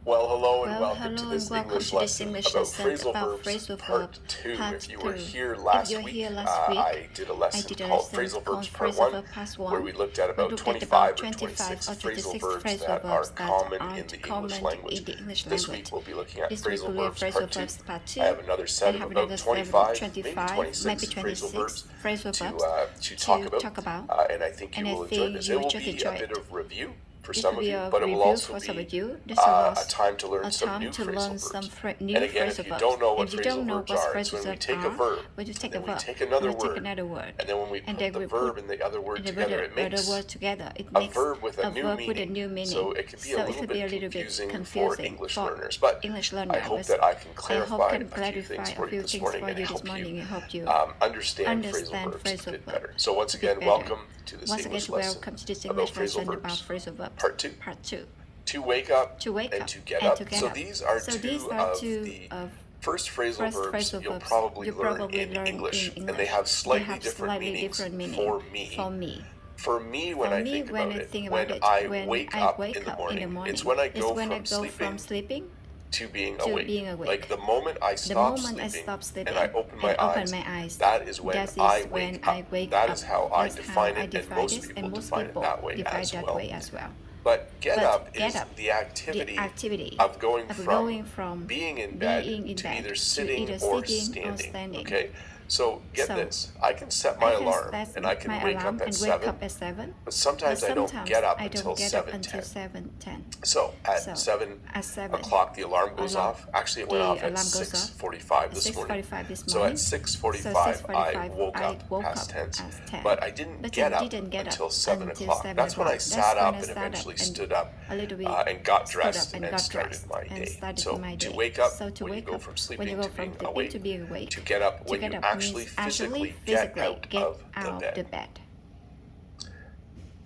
Well, hello and Well, welcome to hello and this welcome English to this lesson English about lesson phrasal about verbs, phrasal verb part 2. part If you were 2. here If last you're week, here last week, I did a I lesson did a called lesson phrasal verbs called part phrasal 1, verb part where 1. we looked at We about looked at about 25 or 25 26 or phrasal 26 verbs phrasal that are verbs that common in aren't the English common in language. the English This language. week we'll be looking at This week phrasal we have verbs phrasal part 2. verbs part I 2. have another I set of have about another 25, maybe 25, 26 maybe phrasal 26 verbs phrasal verbs to to talk talk about, about, and I think you and I will enjoy think this. you It will will just be enjoy a bit it. of review for This will some of be you, a but it will review also for some be of you. This a was time to learn a some time new to learn phrasal some verbs. new And again, phrasal if you verbs. don't know what If you phrasal don't know verbs what are, it's phrasal when we verbs take a are, verb, we just and take a then we verb, take another and we take word, another word, and then when we and put then the we verb put and the other word and the together, it other makes word together. It a makes verb with a a new verb with a meaning. new meaning. So it can be a little bit confusing for English learners, but English I learners. hope that I can I hope clarify can a few clarify things a for you few this things morning for and you this help you morning and help you understand phrasal understand verbs a phrasal bit verb better. So once a bit again, better. welcome to this Once again, English lesson welcome to this about English phrasal lesson about verbs, phrasal verbs part 2. part 2. To wake up To wake and up to get and to up. get So up. these are So these two are of two the of first phrasal first verbs phrasal you'll verbs probably you learn probably in learn English, in and they English. have They slightly have different slightly meanings different meaning for me. for me. For me, when For I me, think when about I it, think about when it, I when wake I up in wake the up in the morning, it's morning, when I it's go when I from go from sleeping sleeping to being to awake. being awake. Like the moment I The stop moment I sleeping stop and I sleeping open and my open eyes, my eyes, that is when that I is when wake I up. wake That up. is how I That's how define I it, and define most this, people and most define it people that way define as that well. way as well. But get up Get is up, the the activity activity of going of from going from being in bed being in to bed either to sitting either or sitting or standing. standing. Okay? So get So this. I can set I my can alarm set and I can my wake up alarm at and wake up 7, at 7, but but sometimes I don't sometimes get up I until don't get up 7:10. until 7:10. So at So 7 at 7, o'clock, the alarm goes alarm off. Actually, it went the off at alarm goes off 6:45 at this morning. 6:45 this So at morning. So 6:45, I 6:45 woke I up, woke past up tense, at 10, but I didn't but I get up didn't get up until 7 until o'clock. 7 That's when I o'clock. That's sat when up I and sat up eventually and stood up a little bit and got stood up dressed and and got started dressed my and day. started So my to day. wake up, So to when you wake go up, from when you sleeping go to from being sleeping to awake, being awake, to get up, to when get you up actually means actually physically get out get of the out the bed. bed.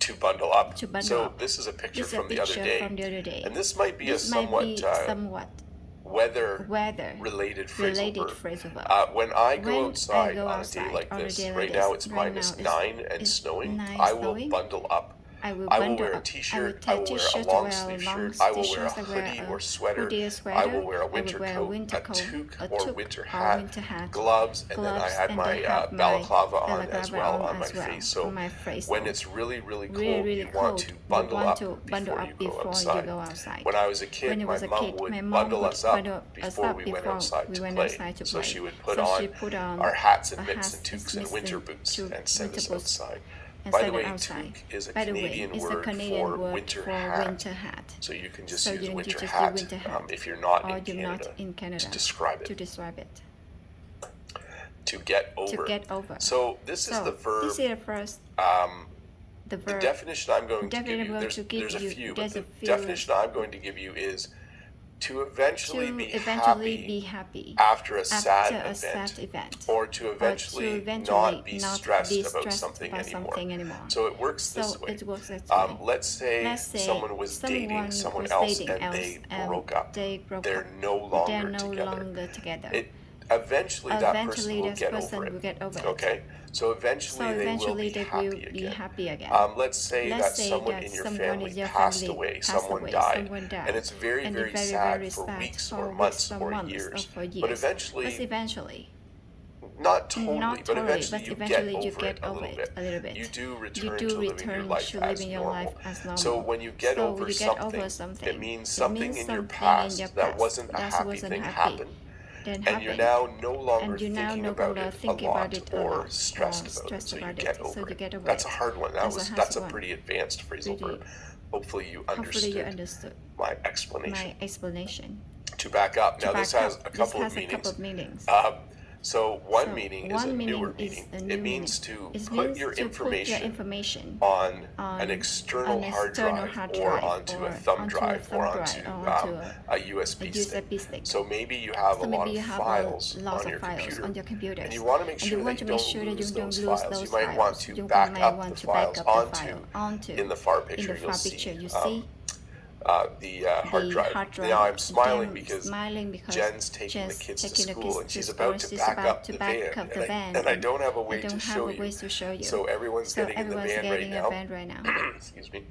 To bundle up. To bundle So up. this is a picture This is a from the other picture day, from the other day. and this might be a This might be somewhat weather-related phrasal verb. When I go When I outside go on a day outside like on a this, day like right this, now it's right now -9 and it's snowing, 9 I will snowing, bundle up. I will I will bundle wear a up. I will t-shirt, I take will wear a t-shirt, long wear sleeve long shirt, I will wear a t-shirts, I wear hoodie a or sweater, hoodie or I sweater, will wear a I will winter wear a coat, winter a coat, toque a or toque winter or hat, winter hat, gloves, and then I gloves, had and I my have my balaclava on as balaclava well on on my as well face. on So my face. when So it's really, really really, cold, really you want cold, to you bundle want up to bundle before you up go before you outside. go outside. When I was a When kid, I my was a mom kid, would my mom bundle would us up bundle us before up we went before outside we to went play. outside to So play. she would put So she on put on our hats and our mitts and hats toques and and mitts winter and boots and send winter us boots outside. and By send the it way, outside. toque is a By the way, Canadian it's a word Canadian for word winter for hat. winter hat. So you can just So use you winter just hat, do winter hat if you're not or in you're not Canada in Canada to describe to it. describe it. To get To over. get over. So this is the So verb. this is the first the The verb. definition I'm going to Definitely give you, going to give there's a you. few, but There's the a few. definition I'm going to give you is to eventually To be eventually happy be happy after a sad after a event, sad event, or to eventually not be stressed about something anymore. So it works So this way. it works this way. Let's say Let's say someone was dating someone else and they broke up. They're no longer together. Eventually that person will this get person over will it. get over it. Okay? So eventually they will be happy again. Let's say that someone in your family passed away, someone died, and it's very, very sad for weeks or months or years. But eventually, not totally, but eventually you get over it a little bit. You do return to living your life as normal. So when you get over something, it means something in your past that wasn't a happy thing happened. And you're now no longer thinking about it a lot or stressed about it, so you get over it. That's a hard one. That's a pretty advanced phrasal verb. Hopefully you understood my explanation. To back up, now this has a couple of meanings. So one meaning is a newer meaning. It means to put your information on an external hard drive or onto a thumb drive or onto a USB stick. So maybe you have a lot of files on your computer and you want to make sure that you don't lose those files. You might want to back up the files onto, in the far picture you'll see the hard drive. Now I'm smiling because Jen's taking the kids to school and she's about to back up the van, and I don't have a way to show you. So everyone's getting in the van right now. Excuse me.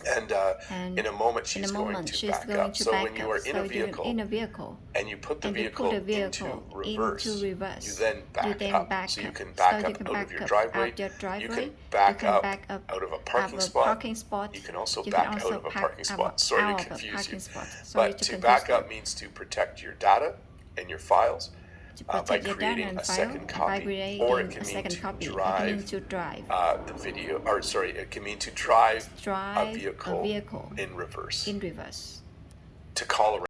And in a moment, she's going to back up. So when you are in a vehicle and you put the vehicle into reverse, you then back up. So you can back up out of your driveway. You can back up out of a parking spot. You can also back out of a parking spot. Sorry to confuse you. But to back up means to protect your data and your files by creating a second copy, or it can mean to drive the video, or sorry, it can mean to drive a vehicle in reverse. To call around.